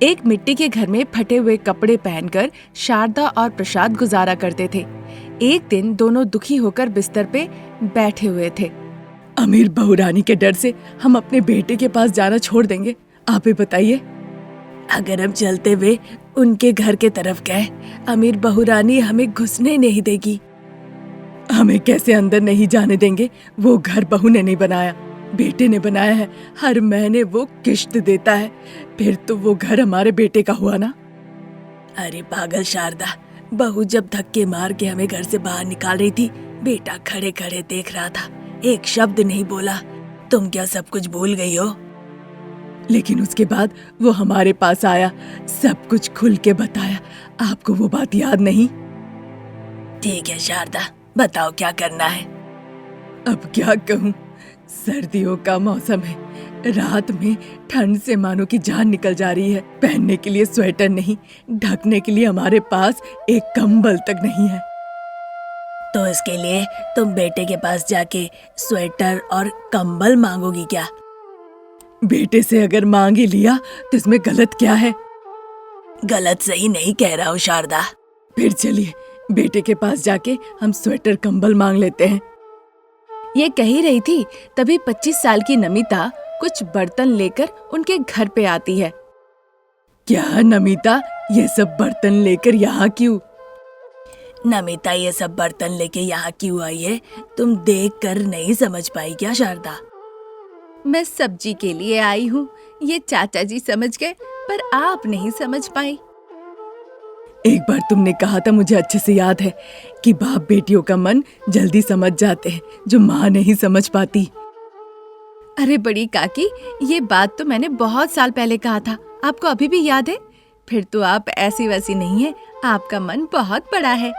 एक मिट्टी के घर में फटे हुए कपड़े पहनकर शारदा और प्रसाद गुजारा करते थे। एक दिन दोनों दुखी होकर बिस्तर पे बैठे हुए थे। अमीर बहू रानी के डर से हम अपने बेटे के पास जाना छोड़ देंगे। आप ही बताइए, अगर हम चलते हुए उनके घर के तरफ गए, अमीर बहू रानी हमें घुसने नहीं देगी। हमें कैसे अंदर नहीं जाने देंगे? वो घर बहू ने नहीं बनाया, बेटे ने बनाया है। हर महीने वो किश्त देता है, फिर तो वो घर हमारे बेटे का हुआ ना। अरे पागल शारदा, बहू जब धक्के मार के हमें घर से बाहर निकाल रही थी, बेटा खड़े खड़े देख रहा था, एक शब्द नहीं बोला। तुम क्या सब कुछ भूल गई हो? लेकिन उसके बाद वो हमारे पास आया, सब कुछ खुल के बताया। आपको वो बात याद नहीं? ठीक है शारदा, बताओ क्या करना है। अब क्या कहूँ, सर्दियों का मौसम है, रात में ठंड से मानो की जान निकल जा रही है। पहनने के लिए स्वेटर नहीं, ढकने के लिए हमारे पास एक कंबल तक नहीं है। तो इसके लिए तुम बेटे के पास जाके स्वेटर और कंबल मांगोगी क्या? बेटे से अगर मांग ही लिया तो इसमें गलत क्या है? गलत सही नहीं कह रहा हूँ शारदा। फिर चलिए बेटे के पास जाके हम स्वेटर कंबल मांग लेते हैं। ये कह ही रही थी, तभी 25 साल की नमिता कुछ बर्तन लेकर उनके घर पे आती है। क्या नमिता, ये सब बर्तन लेकर यहाँ क्यों? नमिता, ये सब बर्तन लेके यहाँ क्यों आई है? तुम देख कर नहीं समझ पाई क्या शारदा? मैं सब्जी के लिए आई हूँ, ये चाचा जी समझ गए, पर आप नहीं समझ पाई। एक बार तुमने कहा था, मुझे अच्छे से याद है, कि बाप बेटियों का मन जल्दी समझ जाते हैं, जो माँ नहीं समझ पाती। अरे बड़ी काकी, ये बात तो मैंने बहुत साल पहले कहा था, आपको अभी भी याद है? फिर तो आप ऐसी वैसी नहीं है, आपका मन बहुत बड़ा है।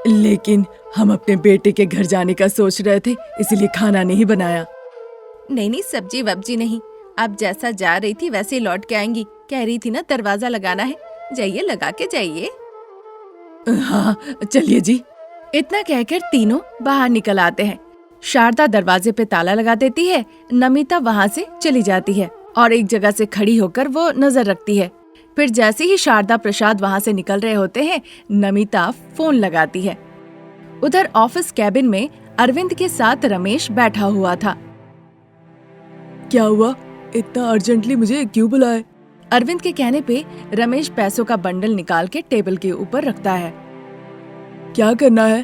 लेकिन हम अपने बेटे के घर जाने का सोच रहे थे, इसलिए खाना नहीं बनाया। नहीं, सब्जी वब्जी नहीं, आप जैसा जा रही थी वैसे ही लौट के आएंगी। कह रही थी ना दरवाजा लगाना है, जाइए लगा के जाइए। हाँ चलिए जी। इतना कहकर तीनों बाहर निकल आते हैं। शारदा दरवाजे पे ताला लगा देती है, नमिता वहाँ से चली जाती है और एक जगह से खड़ी होकर वो नजर रखती है। फिर जैसे ही शारदा प्रसाद वहाँ से निकल रहे होते हैं, नमिता फोन लगाती है। उधर ऑफिस कैबिन में अरविंद के साथ रमेश बैठा हुआ था। क्या हुआ, इतना अर्जेंटली मुझे क्यों बुलाए? अरविंद के कहने पे रमेश पैसों का बंडल निकाल के टेबल के ऊपर रखता है। क्या करना है?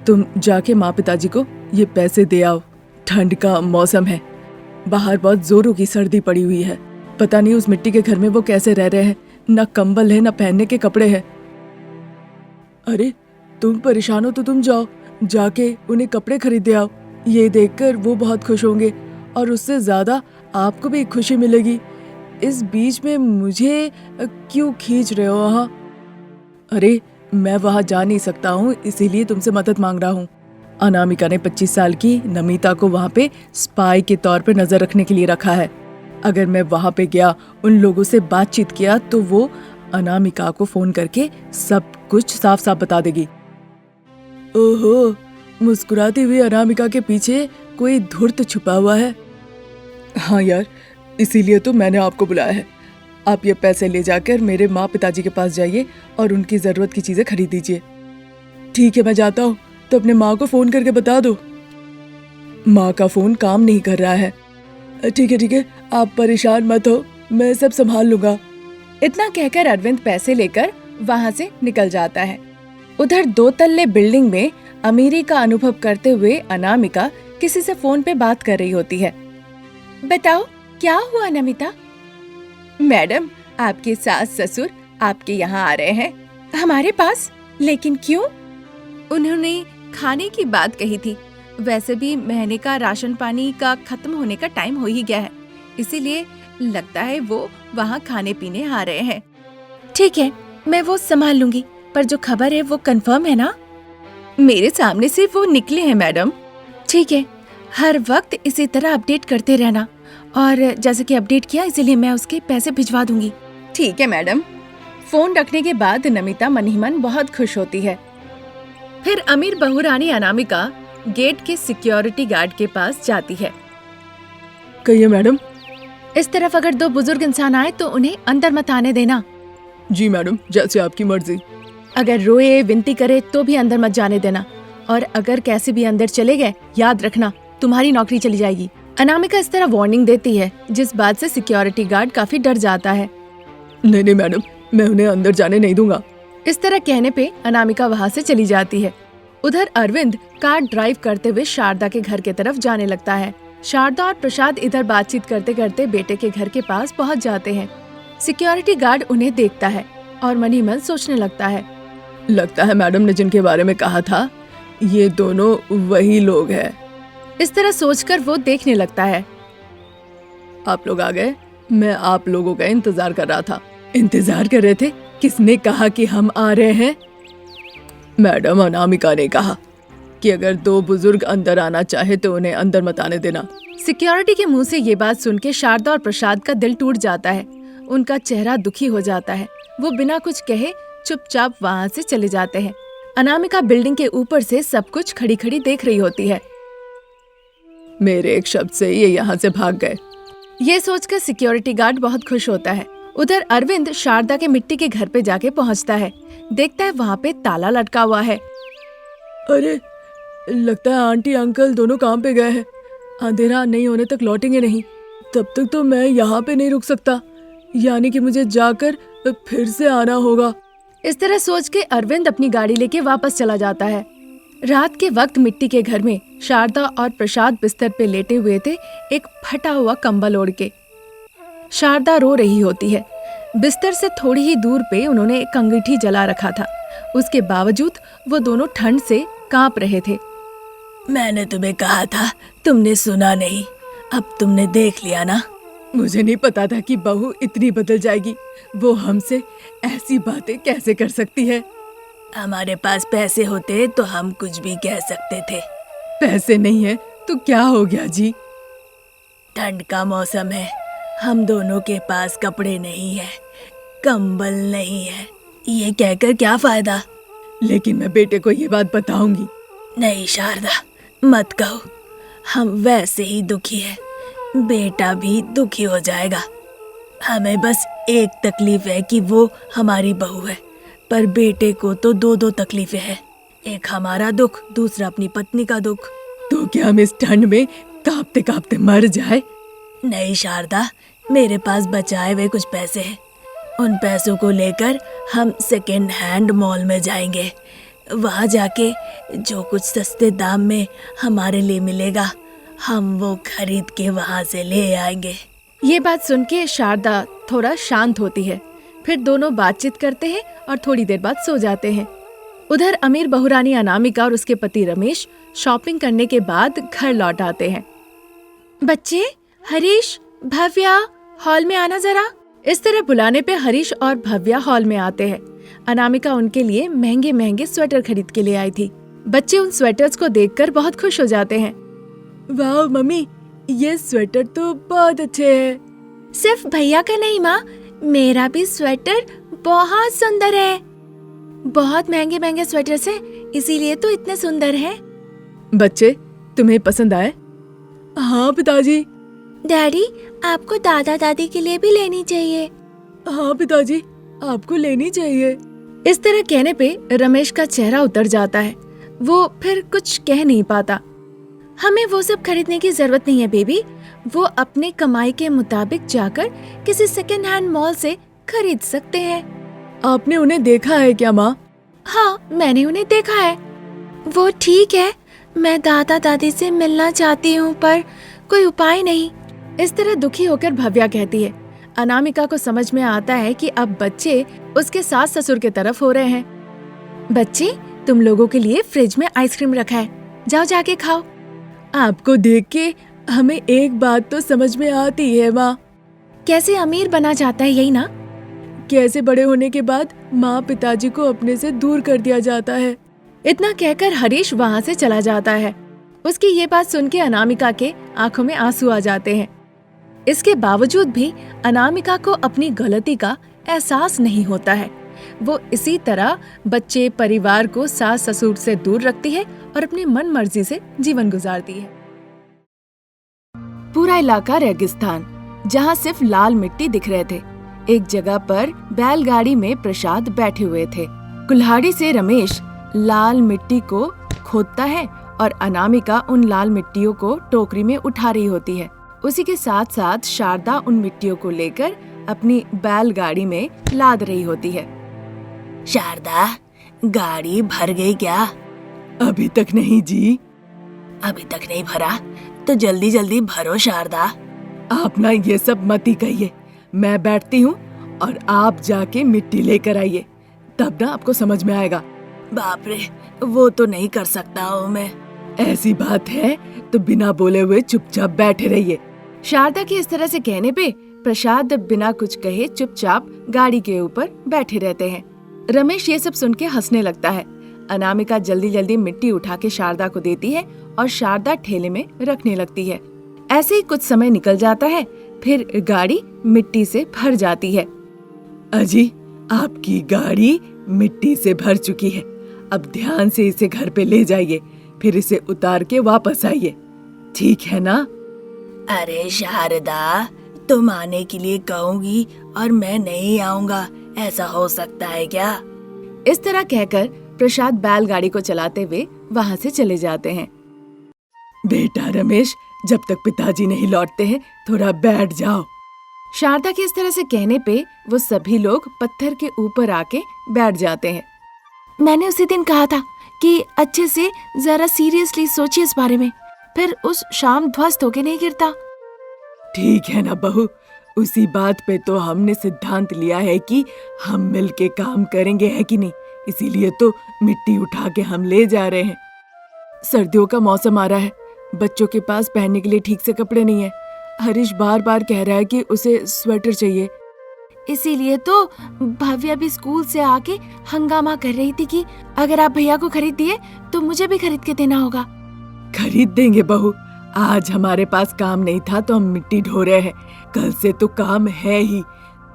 तुम जाके माँ पिताजी को ये पैसे दे आओ। ठंड का मौसम है, बाहर बहुत जोरों की सर्दी पड़ी हुई है। पता नहीं उस मिट्टी के घर में वो कैसे रह रहे हैं, न कंबल है न पहनने के कपड़े हैं। अरे तुम परेशान हो तो तुम जाओ, जाके उन्हें कपड़े खरीद दे आओ। ये देखकर वो बहुत खुश होंगे और उससे ज्यादा आपको भी खुशी मिलेगी। इस बीच में मुझे क्यों खींच रहे हो वहाँ? अरे मैं वहाँ जा नहीं सकता हूँ, इसीलिए तुमसे मदद मांग रहा हूँ। अनामिका ने 25 साल की नमिता को वहाँ पे स्पाई के तौर पे नजर रखने के लिए रखा है। अगर मैं वहाँ पे गया, उन लोगों से बातचीत किया, तो वो अनामिका को फोन करके सब कुछ साफ साफ बता देगी। ओहो, मुस्कुराती हुई अनामिका के पीछे कोई धूर्त छुपा हुआ है। हाँ यार, इसीलिए तो मैंने आपको बुलाया है। आप ये पैसे ले जाकर मेरे माँ पिताजी के पास जाइए और उनकी जरूरत की चीजें खरीद दीजिए। ठीक है, मैं जाता हूँ, तो अपने माँ को फोन करके बता दो। माँ का फोन काम नहीं कर रहा है। ठीक है, आप परेशान मत हो, मैं सब संभाल लूंगा। इतना कहकर अरविंद पैसे लेकर वहाँ से निकल जाता है। उधर 2 तल्ले बिल्डिंग में अमीरी का अनुभव करते हुए अनामिका किसी से फोन पे बात कर रही होती है। बताओ क्या हुआ नमिता? मैडम, आपके सास ससुर आपके यहाँ आ रहे हैं हमारे पास। लेकिन क्यों? उन्होंने खाने की बात कही थी। वैसे भी महीने का राशन पानी का खत्म होने का टाइम हो ही गया है, इसीलिए लगता है वो वहाँ खाने पीने आ रहे हैं। ठीक है, मैं वो संभाल लूंगी, पर जो खबर है वो कंफर्म है ना? मेरे सामने से वो निकले हैं मैडम। ठीक है, हर वक्त इसी तरह अपडेट करते रहना, और जैसे कि अपडेट किया इसीलिए मैं उसके पैसे भिजवा दूंगी। ठीक है मैडम। फोन रखने के बाद नमिता मन ही मन बहुत खुश होती है। फिर अमीर बहू रानी अनामिका गेट के सिक्योरिटी गार्ड के पास जाती है। कहिए मैडम। इस तरफ अगर दो बुजुर्ग इंसान आए तो उन्हें अंदर मत आने देना। जी मैडम, जैसे आपकी मर्जी। अगर रोए विनती करे तो भी अंदर मत जाने देना, और अगर कैसे भी अंदर चले गए याद रखना तुम्हारी नौकरी चली जाएगी। अनामिका इस तरह वार्निंग देती है, जिस बात से सिक्योरिटी गार्ड काफी डर जाता है। नहीं मैडम, मैं उन्हें अंदर जाने नहीं दूंगा। इस तरह कहने पे अनामिका वहाँ से चली जाती है। उधर अरविंद कार ड्राइव करते हुए शारदा के घर के तरफ जाने लगता है। शारदा और प्रसाद इधर बातचीत करते करते बेटे के घर के पास पहुँच जाते हैं। सिक्योरिटी गार्ड उन्हें देखता है और मन ही मन सोचने लगता है, लगता है मैडम ने जिनके बारे में कहा था ये दोनों वही लोग हैं। इस तरह सोचकर वो देखने लगता है। आप लोग आ गए, मैं आप लोगों का इंतजार कर रहा था। इंतजार कर रहे थे? किसने कहा कि हम आ रहे हैं? मैडम अनामिका ने कहा कि अगर दो बुजुर्ग अंदर आना चाहे तो उन्हें अंदर मत आने देना। सिक्योरिटी के मुंह से ये बात सुन के शारदा और प्रसाद का दिल टूट जाता है। उनका चेहरा दुखी हो जाता है। वो बिना कुछ कहे चुपचाप वहाँ से चले जाते हैं। अनामिका बिल्डिंग के ऊपर से सब कुछ खड़ी खड़ी देख रही होती है। मेरे एक शब्द से ये यहाँ से भाग गए। ये सोचकर सिक्योरिटी गार्ड बहुत खुश होता है। उधर अरविंद शारदा के मिट्टी के घर पे जाके पहुँचता है। देखता है वहाँ पे ताला लटका हुआ है। अरे, लगता है आंटी अंकल दोनों काम पे गए हैं। अंधेरा नहीं होने तक लौटेंगे नहीं। तब तक तो मैं यहाँ पे नहीं रुक सकता, यानी कि मुझे जाकर फिर से आना होगा। इस तरह सोच के अरविंद अपनी गाड़ी लेके वापस चला जाता है। रात के वक्त मिट्टी के घर में शारदा और प्रसाद बिस्तर पे लेटे हुए थे, एक फटा हुआ कंबल ओढ़ के। शारदा रो रही होती है। बिस्तर से थोड़ी ही दूर पे उन्होंने एक अंगीठी जला रखा था। उसके बावजूद वो दोनों ठंड से कांप रहे थे। मैंने तुम्हें कहा था, तुमने सुना नहीं। अब तुमने देख लिया ना। मुझे नहीं पता था कि बहू इतनी बदल जाएगी। वो हमसे ऐसी बातें कैसे कर सकती है। हमारे पास पैसे होते तो हम कुछ भी कह सकते थे। पैसे नहीं है तो क्या हो गया जी? ठंड का मौसम है, हम दोनों के पास कपड़े नहीं है, कंबल नहीं है। ये कहकर क्या फायदा? लेकिन मैं बेटे को ये बात बताऊंगी। नहीं शारदा, मत कहो। हम वैसे ही दुखी है, बेटा भी दुखी हो जाएगा। हमें बस एक तकलीफ है कि वो हमारी बहू है, पर बेटे को तो दो तकलीफें हैं। एक हमारा दुख, दूसरा अपनी पत्नी का दुख। तो क्या हम इस ठंड में कांपते कांपते मर जाए? नहीं शारदा, मेरे पास बचाए हुए कुछ पैसे हैं। उन पैसों को लेकर हम सेकेंड हैंड मॉल में जाएंगे। वहाँ जाके जो कुछ सस्ते दाम में हमारे लिए मिलेगा, हम वो खरीद के वहाँ से ले आएंगे। ये बात सुन के शारदा थोड़ा शांत होती है। फिर दोनों बातचीत करते हैं और थोड़ी देर बाद सो जाते हैं। उधर अमीर बहुरानी अनामिका और उसके पति रमेश शॉपिंग करने के बाद घर लौट आते हैं। बच्चे, हरीश, भव्या, हॉल में आना जरा। इस तरह बुलाने पे हरीश और भव्या हॉल में आते हैं। अनामिका उनके लिए महंगे महंगे स्वेटर खरीद के ले आई थी। बच्चे उन स्वेटर्स को देखकर बहुत खुश हो जाते हैं। वाह मम्मी, ये स्वेटर तो बहुत अच्छे हैं। सिर्फ भैया का नहीं माँ, मेरा भी स्वेटर बहुत सुंदर है। बहुत महंगे महंगे स्वेटर्स हैं, इसीलिए तो इतने सुंदर हैं। बच्चे, तुम्हें पसंद आए? हाँ पिताजी। डैडी, आपको दादा दादी के लिए भी लेनी चाहिए। हाँ पिताजी, आपको लेनी चाहिए। इस तरह कहने पे रमेश का चेहरा उतर जाता है। वो फिर कुछ कह नहीं पाता। हमें वो सब खरीदने की जरूरत नहीं है बेबी, वो अपने कमाई के मुताबिक जाकर किसी सेकेंड हैंड मॉल से खरीद सकते हैं। आपने उन्हें देखा है क्या माँ? हाँ, मैंने उन्हें देखा है। वो ठीक है, मैं दादा दादी से मिलना चाहती हूँ पर कोई उपाय नहीं। इस तरह दुखी होकर भव्या कहती है। अनामिका को समझ में आता है कि अब बच्चे उसके सास ससुर के तरफ हो रहे हैं। बच्चे, तुम लोगों के लिए फ्रिज में आइसक्रीम रखा है, जाओ जाके खाओ। आपको देख के हमें एक बात तो समझ में आती है माँ। कैसे अमीर बना जाता है, यही ना? कैसे बड़े होने के बाद माँ पिताजी को अपने से दूर कर दिया जाता है। इतना कहकर हरीश वहाँ से चला जाता है। उसकी ये बात सुन के अनामिका के आंखों में आंसू आ जाते हैं। इसके बावजूद भी अनामिका को अपनी गलती का एहसास नहीं होता है। वो इसी तरह बच्चे परिवार को सास ससुर से दूर रखती है और अपनी मन मर्जी से जीवन गुजारती है। पूरा इलाका रेगिस्तान, जहाँ सिर्फ लाल मिट्टी दिख रहे थे। एक जगह पर बैलगाड़ी में प्रसाद बैठे हुए थे। कुल्हाड़ी से रमेश लाल मिट्टी को खोदता है और अनामिका उन लाल मिट्टियों को टोकरी में उठा रही होती है। उसी के साथ साथ शारदा उन मिट्टियों को लेकर अपनी बैलगाड़ी में लाद रही होती है। शारदा, गाड़ी भर गई क्या? अभी तक नहीं जी। अभी तक नहीं भरा तो जल्दी जल्दी भरो शारदा। आप ना ये सब मत ही कहिए, मैं बैठती हूँ और आप जाके मिट्टी लेकर आइए, तब ना आपको समझ में आएगा। बाप रे, वो तो नहीं कर सकता हूँ मैं। ऐसी बात है तो बिना बोले हुए चुपचाप बैठे रहिए। शारदा के इस तरह से कहने पे प्रसाद बिना कुछ कहे चुपचाप गाड़ी के ऊपर बैठे रहते हैं। रमेश ये सब सुन के हंसने लगता है। अनामिका जल्दी जल्दी मिट्टी उठा के शारदा को देती है और शारदा ठेले में रखने लगती है। ऐसे ही कुछ समय निकल जाता है, फिर गाड़ी मिट्टी से भर जाती है। अजी, आपकी गाड़ी मिट्टी से भर चुकी है। अब ध्यान से इसे घर पे ले जाइए, फिर इसे उतार के वापस आइए, ठीक है ना? अरे शारदा, तुम आने के लिए कहोगी और मैं नहीं आऊंगा, ऐसा हो सकता है क्या? इस तरह कहकर प्रसाद बैलगाड़ी को चलाते हुए वहाँ से चले जाते हैं। बेटा रमेश, जब तक पिताजी नहीं लौटते हैं थोड़ा बैठ जाओ। शारदा के इस तरह से कहने पे वो सभी लोग पत्थर के ऊपर आके बैठ जाते हैं। मैंने उसी दिन कहा था कि अच्छे से जरा सीरियसली सोचिए इस बारे में, फिर उस शाम ध्वस्त होके नहीं गिरता। ठीक है ना बहू, उसी बात पे तो हमने सिद्धांत लिया है कि हम मिलके काम करेंगे, है कि नहीं? इसीलिए तो मिट्टी उठा के हम ले जा रहे हैं। सर्दियों का मौसम आ रहा है, बच्चों के पास पहनने के लिए ठीक से कपड़े नहीं है। हरीश बार बार कह रहा है कि उसे स्वेटर चाहिए। इसीलिए तो भव्या भी स्कूल से आके हंगामा कर रही थी कि अगर आप भैया को खरीद दिए तो मुझे भी खरीद के देना होगा। खरीद देंगे बहू, आज हमारे पास काम नहीं था तो हम मिट्टी ढो रहे हैं, कल से तो काम है ही,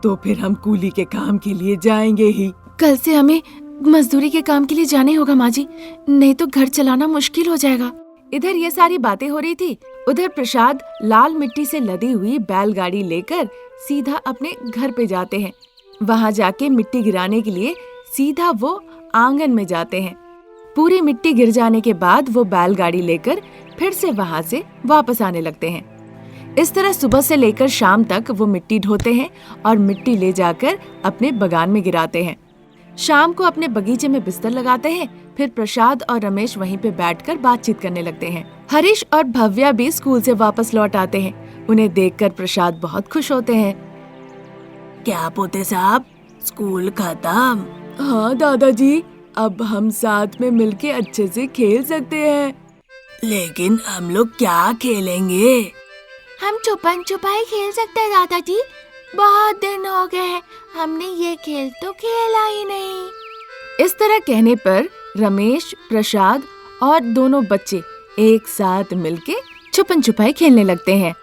तो फिर हम कूली के काम के लिए जाएंगे ही। कल से हमें मजदूरी के काम के लिए जाने होगा माँ जी, नहीं तो घर चलाना मुश्किल हो जाएगा। इधर ये सारी बातें हो रही थी, उधर प्रसाद लाल मिट्टी से लदी हुई बैलगाड़ी लेकर सीधा अपने घर पे जाते हैं। वहाँ जाके मिट्टी गिराने के लिए सीधा वो आंगन में जाते हैं। पूरी मिट्टी गिर जाने के बाद वो बैलगाड़ी लेकर फिर से वहाँ से वापस आने लगते हैं। इस तरह सुबह से लेकर शाम तक वो मिट्टी ढोते हैं और मिट्टी ले जाकर अपने बगान में गिराते हैं। शाम को अपने बगीचे में बिस्तर लगाते हैं, फिर प्रसाद और रमेश वहीं पे बैठकर बातचीत करने लगते हैं। हरीश और भव्या भी स्कूल से वापस लौट आते हैं। उन्हें देखकर प्रसाद बहुत खुश होते हैं। क्या पोते साहब, स्कूल खत्म? हाँ दादाजी, अब हम साथ में मिलके अच्छे से खेल सकते हैं। लेकिन हम लोग क्या खेलेंगे? हम छुपन छुपाई खेल सकते हैं दादाजी, बहुत दिन हो गए हैं हमने ये खेल तो खेला ही नहीं। इस तरह कहने पर रमेश, प्रसाद और दोनों बच्चे एक साथ मिलके छुपन छुपाई खेलने लगते हैं।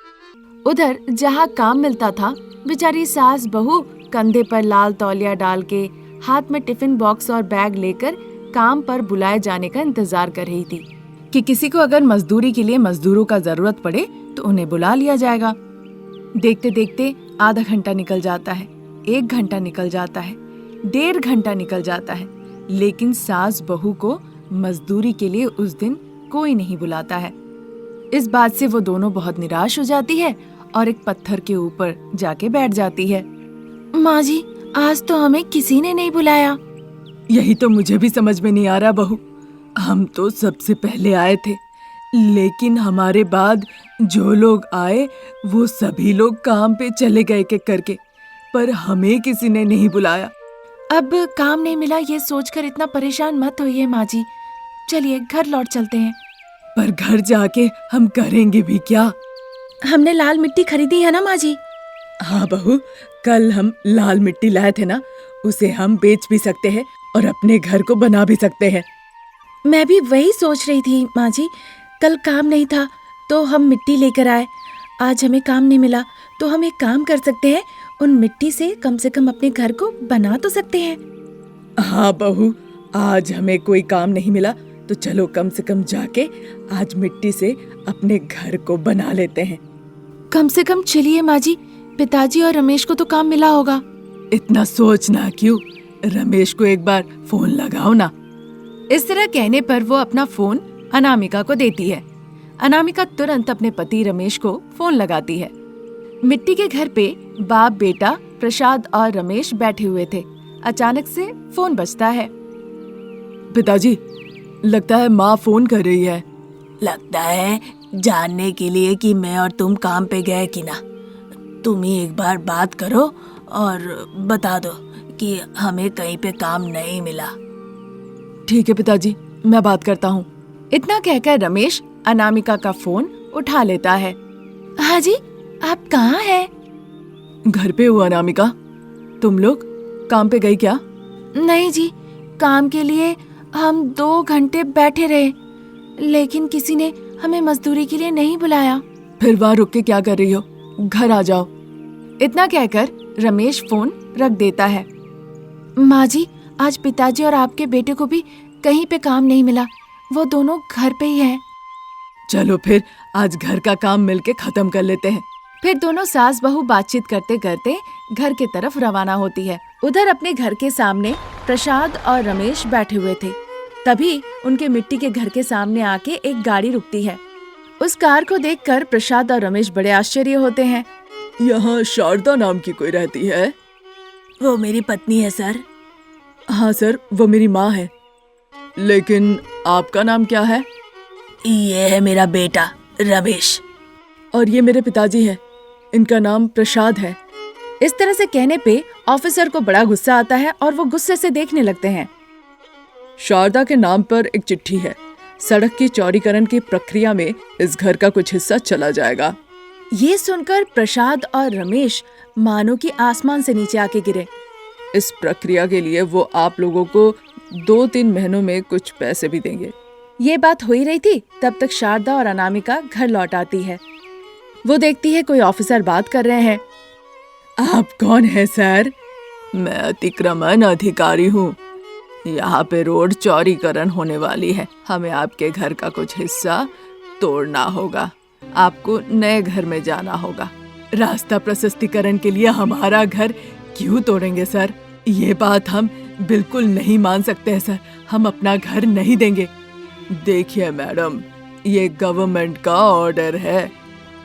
उधर जहाँ काम मिलता था, बेचारी सास बहू कंधे पर लाल तौलिया डाल के हाथ में टिफिन बॉक्स और बैग लेकर काम पर बुलाए जाने का इंतजार कर रही थी कि किसी को अगर मजदूरी के लिए मजदूरों का जरूरत पड़े तो उन्हें बुला लिया जाएगा। देखते देखते आधा घंटा निकल जाता है, 1 घंटा निकल जाता है, 1.5 घंटा निकल जाता है, लेकिन सास बहू को मजदूरी के लिए उस दिन कोई नहीं बुलाता है। इस बात से वो दोनों बहुत निराश हो जाती है और एक पत्थर के ऊपर जाके बैठ जाती है। माँ जी, आज तो हमें किसी ने नहीं बुलाया। यही तो मुझे भी समझ में नहीं आ रहा बहू, हम तो सबसे पहले आए थे, लेकिन हमारे बाद जो लोग आए वो सभी लोग काम पे चले गए के करके, पर हमें किसी ने नहीं बुलाया। अब काम नहीं मिला ये सोचकर इतना परेशान मत होइए माँ जी, चलिए घर लौट चलते हैं। पर घर जाके हम करेंगे भी क्या? हमने लाल मिट्टी खरीदी है ना माँ जी? हाँ बहू, कल हम लाल मिट्टी लाए थे ना, उसे हम बेच भी सकते हैं और अपने घर को बना भी सकते हैं। मैं भी वही सोच रही थी माँ जी, कल काम नहीं था तो हम मिट्टी लेकर आए, आज हमें काम नहीं मिला तो हम एक काम कर सकते हैं, उन मिट्टी से कम अपने घर को बना तो सकते हैं। हाँ बहू, आज हमें कोई काम नहीं मिला तो चलो कम से कम जाके आज मिट्टी से अपने घर को बना लेते हैं। कम से कम चलिए माँ जी, पिताजी और रमेश को तो काम मिला होगा। इतना सोचना क्यों, रमेश को एक बार फोन लगाओ ना। इस तरह कहने पर वो अपना फोन अनामिका को देती है। अनामिका तुरंत अपने पति रमेश को फोन लगाती है। मिट्टी के घर पे बाप बेटा प्रसाद और रमेश बैठे हुए थे। अचानक से फोन बजता है। पिताजी, लगता है माँ फोन कर रही है। लगता है जानने के लिए कि मैं और तुम काम पे गए कि ना। तुम ही एक बार बात करो और बता दो कि हमें कहीं पे काम नहीं मिला। ठीक है पिताजी, मैं बात करता हूँ। इतना कहकर रमेश अनामिका का फोन उठा लेता है। हाँ जी, आप कहाँ हैं? घर पे हूँ अनामिका। तुम लोग काम पे गई क्या? नहीं जी, काम के लिए हम 2 घंटे बैठे रहे, लेकिन किसी ने हमें मजदूरी के लिए नहीं बुलाया। फिर वहाँ रुक के क्या कर रही हो? घर आ जाओ। इतना कहकर रमेश फोन रख देता है। माँ जी, आज पिताजी और आपके बेटे को भी कहीं पे काम नहीं मिला, वो दोनों घर पे ही हैं। चलो फिर आज घर का काम मिलके खत्म कर लेते हैं। फिर दोनों सास बहू बातचीत करते करते घर के तरफ रवाना होती है। उधर अपने घर के सामने प्रसाद और रमेश बैठे हुए थे। तभी उनके मिट्टी के घर के सामने आके एक गाड़ी रुकती है। उस कार को देखकर प्रसाद और रमेश बड़े आश्चर्य होते हैं। यहाँ शारदा नाम की कोई रहती है? वो मेरी पत्नी है सर। हाँ सर, वो मेरी माँ है। लेकिन आपका नाम क्या है? ये है मेरा बेटा रमेश। और ये मेरे पिताजी हैं, इनका नाम प्रसाद है। इस तरह से कहने पे ऑफिसर को बड़ा गुस्सा आता है और वो गुस्से से देखने लगते हैं। शारदा के नाम पर एक चिट्ठी है। सड़क की चौड़ीकरण की प्रक्रिया में इस घर का कुछ हिस्सा चला जाएगा। ये सुनकर प्रसाद और रमेश मानो कि आसमान से नीचे आके गिरे। इस प्रक्रिया के लिए वो आप लोगों को 2-3 महीनों में कुछ पैसे भी देंगे। ये बात हो ही रही थी, तब तक शारदा और अनामिका घर लौट आती है। वो देखती है कोई ऑफिसर बात कर रहे हैं। आप कौन है सर? मैं अतिक्रमण अधिकारी हूँ। यहाँ पे रोड चौड़ीकरण होने वाली है। हमें आपके घर का कुछ हिस्सा तोड़ना होगा। आपको नए घर में जाना होगा। रास्ता प्रशस्तीकरण के लिए हमारा घर क्यों तोड़ेंगे सर? ये बात हम बिल्कुल नहीं मान सकते हैं सर। हम अपना घर नहीं देंगे। देखिए मैडम, ये गवर्नमेंट का ऑर्डर है।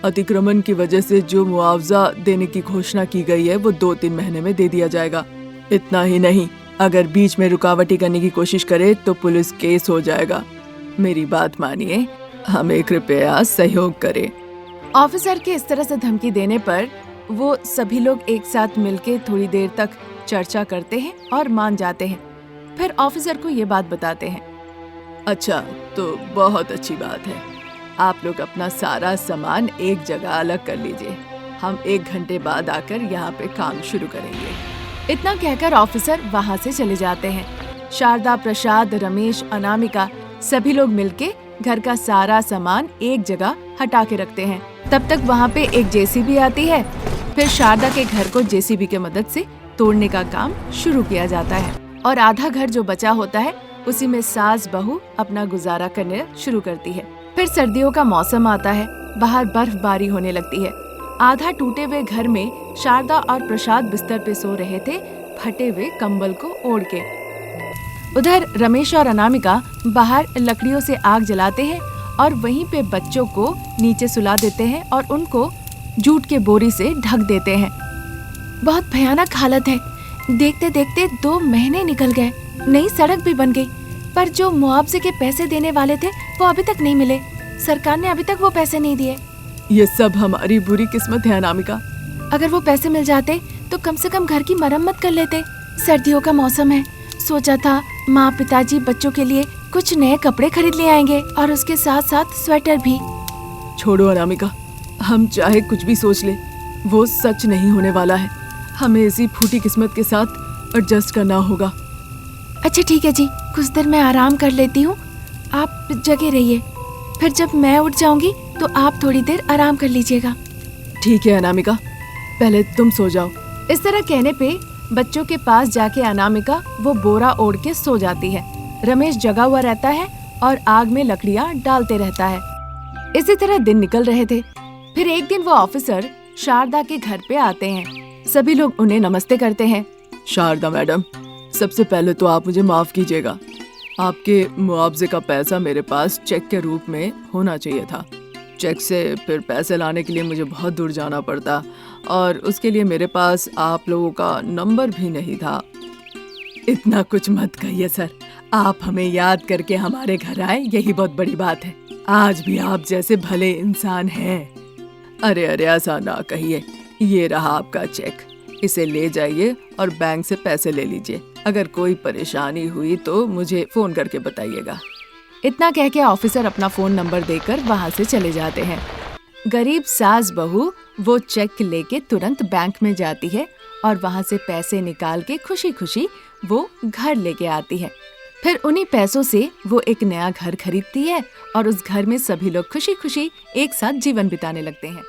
अतिक्रमण की वजह से जो मुआवजा देने की घोषणा की गई है वो 2-3 महीने में दे दिया जाएगा। इतना ही नहीं, अगर बीच में रुकावटी करने की कोशिश करे तो पुलिस केस हो जाएगा। मेरी बात मानिए, हमें कृपया सहयोग करें। ऑफिसर के इस तरह से धमकी देने पर वो सभी लोग एक साथ मिलके थोड़ी देर तक चर्चा करते हैं और मान जाते हैं। फिर ऑफिसर को ये बात बताते हैं। अच्छा, तो बहुत अच्छी बात है। आप लोग अपना सारा सामान एक जगह अलग कर लीजिए। हम 1 घंटे बाद आकर यहाँ पे काम शुरू करेंगे। इतना कहकर ऑफिसर वहाँ से चले जाते हैं। शारदा, प्रसाद, रमेश, अनामिका सभी लोग मिलके घर का सारा सामान एक जगह हटा के रखते हैं। तब तक वहाँ पे एक जेसीबी आती है। फिर शारदा के घर को जेसीबी के मदद से तोड़ने का काम शुरू किया जाता है और आधा घर जो बचा होता है उसी में सास बहू अपना गुजारा करने शुरू करती है। फिर सर्दियों का मौसम आता है। बाहर बर्फबारी होने लगती है। आधा टूटे हुए घर में शारदा और प्रसाद बिस्तर पे सो रहे थे, फटे हुए कंबल को ओढ़ के। उधर रमेश और अनामिका बाहर लकड़ियों से आग जलाते हैं और वहीं पे बच्चों को नीचे सुला देते हैं और उनको जूट के बोरी से ढक देते हैं। बहुत भयानक हालत है। देखते देखते 2 महीने निकल गए, नई सड़क भी बन गई, पर जो मुआवजे के पैसे देने वाले थे वो अभी तक नहीं मिले। सरकार ने अभी तक वो पैसे नहीं दिए। ये सब हमारी बुरी किस्मत है अनामिका। अगर वो पैसे मिल जाते तो कम से कम घर की मरम्मत कर लेते। सर्दियों का मौसम है, सोचा था माँ पिताजी बच्चों के लिए कुछ नए कपड़े खरीद ले आएंगे और उसके साथ साथ स्वेटर भी। छोड़ो अनामिका, हम चाहे कुछ भी सोच ले, वो सच नहीं होने वाला है। हमें इसी फूटी किस्मत के साथ एडजस्ट करना होगा। अच्छा ठीक है जी, कुछ देर मैं आराम कर लेती हूँ, आप जगे रहिए। फिर जब मैं उठ जाऊंगी तो आप थोड़ी देर आराम कर लीजिएगा। ठीक है अनामिका, पहले तुम सो जाओ। इस तरह कहने पे बच्चों के पास जाके अनामिका वो बोरा ओढ़ के सो जाती है। रमेश जगा हुआ रहता है और आग में लकड़ियाँ डालते रहता है। इसी तरह दिन निकल रहे थे। फिर एक दिन वो ऑफिसर शारदा के घर पे आते हैं। सभी लोग उन्हें नमस्ते करते हैं। शारदा मैडम, सबसे पहले तो आप मुझे माफ कीजिएगा। आपके मुआवजे का पैसा मेरे पास चेक के रूप में होना चाहिए था। चेक से फिर पैसे लाने के लिए मुझे बहुत दूर जाना पड़ता और उसके लिए मेरे पास आप लोगों का नंबर भी नहीं था। इतना कुछ मत कहिए सर, आप हमें याद करके हमारे घर आए, यही बहुत बड़ी बात है। आज भी आप जैसे भले इंसान हैं। अरे ऐसा ना कहिए। ये रहा आपका चेक, इसे ले जाइए और बैंक से पैसे ले लीजिए। अगर कोई परेशानी हुई तो मुझे फोन करके बताइएगा। इतना कह के ऑफिसर अपना फोन नंबर देकर वहाँ से चले जाते हैं। गरीब सास बहू वो चेक लेके तुरंत बैंक में जाती है और वहाँ से पैसे निकाल के खुशी खुशी वो घर लेके आती है। फिर उन्हीं पैसों से वो एक नया घर खरीदती है और उस घर में सभी लोग खुशी खुशी एक साथ जीवन बिताने लगते हैं।